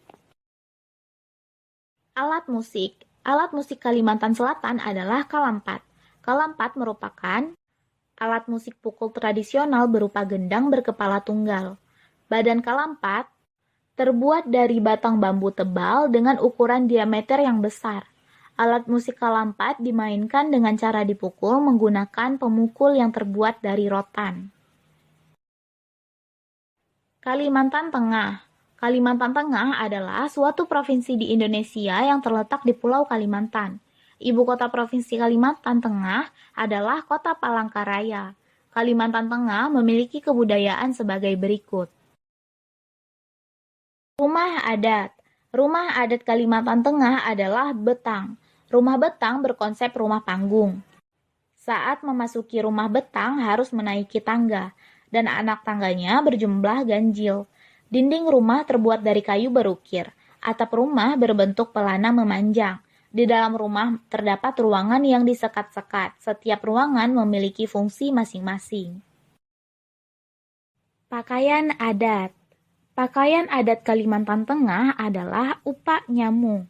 Alat musik. Alat musik Kalimantan Selatan adalah kalampat. Kalampat merupakan alat musik pukul tradisional berupa gendang berkepala tunggal. Badan kalampat terbuat dari batang bambu tebal dengan ukuran diameter yang besar. Alat musik kalampat dimainkan dengan cara dipukul menggunakan pemukul yang terbuat dari rotan. Kalimantan Tengah. Kalimantan Tengah adalah suatu provinsi di Indonesia yang terletak di Pulau Kalimantan. Ibu kota provinsi Kalimantan Tengah adalah Kota Palangkaraya. Kalimantan Tengah memiliki kebudayaan sebagai berikut. Rumah adat. Rumah adat Kalimantan Tengah adalah betang. Rumah betang berkonsep rumah panggung. Saat memasuki rumah betang harus menaiki tangga, dan anak tangganya berjumlah ganjil. Dinding rumah terbuat dari kayu berukir. Atap rumah berbentuk pelana memanjang. Di dalam rumah terdapat ruangan yang disekat-sekat. Setiap ruangan memiliki fungsi masing-masing. Pakaian adat. Pakaian adat Kalimantan Tengah adalah upak nyamu.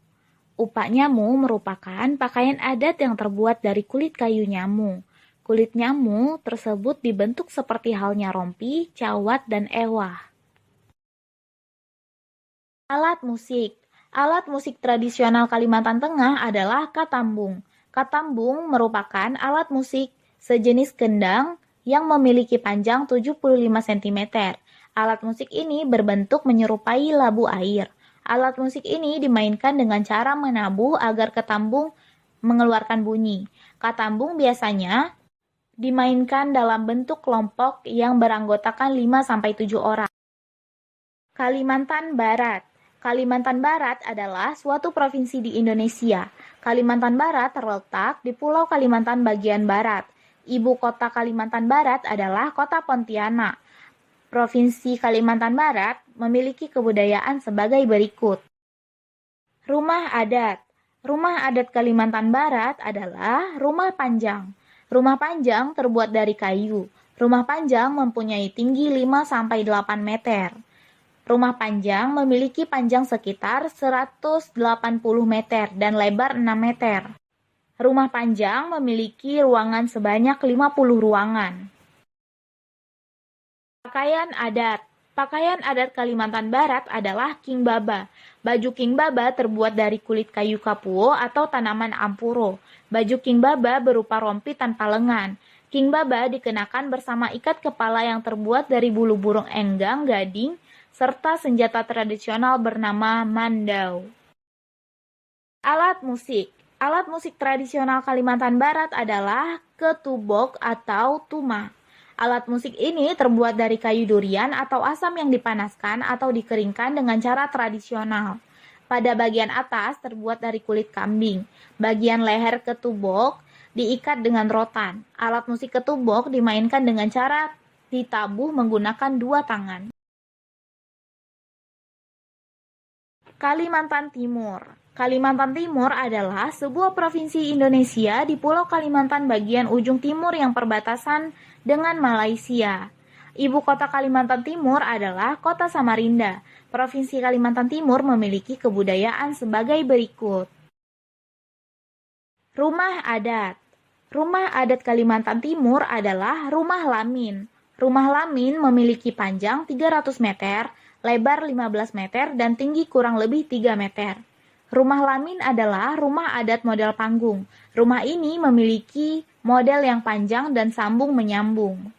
Upak nyamu merupakan pakaian adat yang terbuat dari kulit kayu nyamu. Kulit nyamu tersebut dibentuk seperti halnya rompi, cawat, dan ewah. Alat musik. Alat musik tradisional Kalimantan Tengah adalah katambung. Katambung merupakan alat musik sejenis kendang yang memiliki panjang 75 cm. Alat musik ini berbentuk menyerupai labu air. Alat musik ini dimainkan dengan cara menabuh agar katambung mengeluarkan bunyi. Katambung biasanya dimainkan dalam bentuk kelompok yang beranggotakan 5-7 orang. Kalimantan Barat. Kalimantan Barat adalah suatu provinsi di Indonesia. Kalimantan Barat terletak di Pulau Kalimantan bagian barat. Ibu kota Kalimantan Barat adalah Kota Pontianak. Provinsi Kalimantan Barat memiliki kebudayaan sebagai berikut. Rumah adat. Rumah adat Kalimantan Barat adalah rumah panjang. Rumah panjang terbuat dari kayu. Rumah panjang mempunyai tinggi 5-8 meter. Rumah panjang memiliki panjang sekitar 180 meter dan lebar 6 meter. Rumah panjang memiliki ruangan sebanyak 50 ruangan. Pakaian adat. Pakaian adat Kalimantan Barat adalah king baba. Baju king baba terbuat dari kulit kayu kapuo atau tanaman ampuro. Baju king baba berupa rompi tanpa lengan. King baba dikenakan bersama ikat kepala yang terbuat dari bulu burung enggang, gading, serta senjata tradisional bernama mandau. Alat musik. Alat musik tradisional Kalimantan Barat adalah ketubok atau tuma. Alat musik ini terbuat dari kayu durian atau asam yang dipanaskan atau dikeringkan dengan cara tradisional. Pada bagian atas terbuat dari kulit kambing. Bagian leher ketubok diikat dengan rotan. Alat musik ketubok dimainkan dengan cara ditabuh menggunakan 2 tangan. Kalimantan Timur. Kalimantan Timur adalah sebuah provinsi Indonesia di Pulau Kalimantan bagian ujung timur yang perbatasan dengan Malaysia. Ibu kota Kalimantan Timur adalah Kota Samarinda. Provinsi Kalimantan Timur memiliki kebudayaan sebagai berikut. Rumah adat. Rumah adat Kalimantan Timur adalah rumah lamin. Rumah lamin memiliki panjang 300 meter, lebar 15 meter, dan tinggi kurang lebih 3 meter. Rumah lamin adalah rumah adat model panggung. Rumah ini memiliki model yang panjang dan sambung menyambung.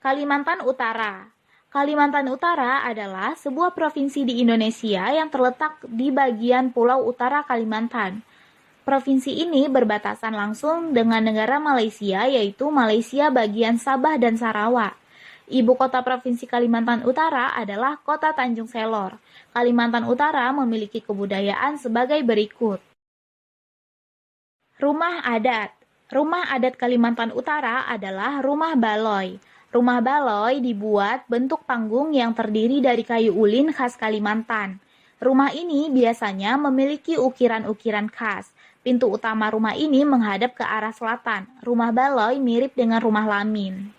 Kalimantan Utara. Kalimantan Utara adalah sebuah provinsi di Indonesia yang terletak di bagian pulau utara Kalimantan. Provinsi ini berbatasan langsung dengan negara Malaysia, yaitu Malaysia bagian Sabah dan Sarawak. Ibu kota Provinsi Kalimantan Utara adalah Kota Tanjung Selor. Kalimantan Utara memiliki kebudayaan sebagai berikut. Rumah adat. Rumah adat Kalimantan Utara adalah rumah baloi. Rumah baloi dibuat bentuk panggung yang terdiri dari kayu ulin khas Kalimantan. Rumah ini biasanya memiliki ukiran-ukiran khas. Pintu utama rumah ini menghadap ke arah selatan. Rumah baloi mirip dengan rumah lamin.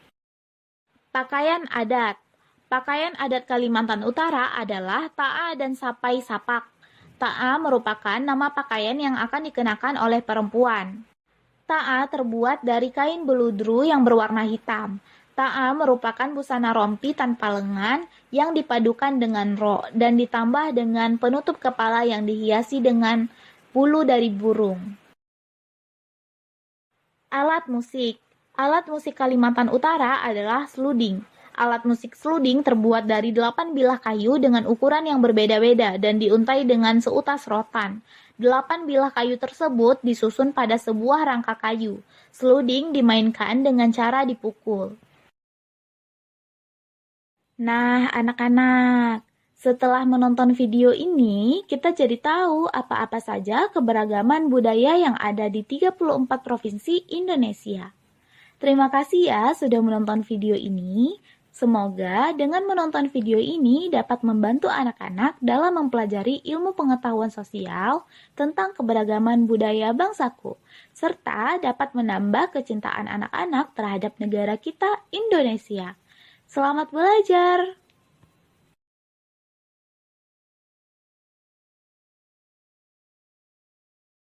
Pakaian adat. Pakaian adat Kalimantan Utara adalah ta'a dan sapai sapak. Ta'a merupakan nama pakaian yang akan dikenakan oleh perempuan. Ta'a terbuat dari kain beludru yang berwarna hitam. Ta'a merupakan busana rompi tanpa lengan yang dipadukan dengan rok dan ditambah dengan penutup kepala yang dihiasi dengan bulu dari burung. Alat musik. Alat musik Kalimantan Utara adalah sluding. Alat musik sluding terbuat dari 8 bilah kayu dengan ukuran yang berbeda-beda dan diuntai dengan seutas rotan. 8 bilah kayu tersebut disusun pada sebuah rangka kayu. Sluding dimainkan dengan cara dipukul. Nah, anak-anak, setelah menonton video ini, kita jadi tahu apa-apa saja keberagaman budaya yang ada di 34 provinsi Indonesia. Terima kasih ya sudah menonton video ini. Semoga dengan menonton video ini dapat membantu anak-anak dalam mempelajari ilmu pengetahuan sosial tentang keberagaman budaya bangsaku, serta dapat menambah kecintaan anak-anak terhadap negara kita, Indonesia. Selamat belajar!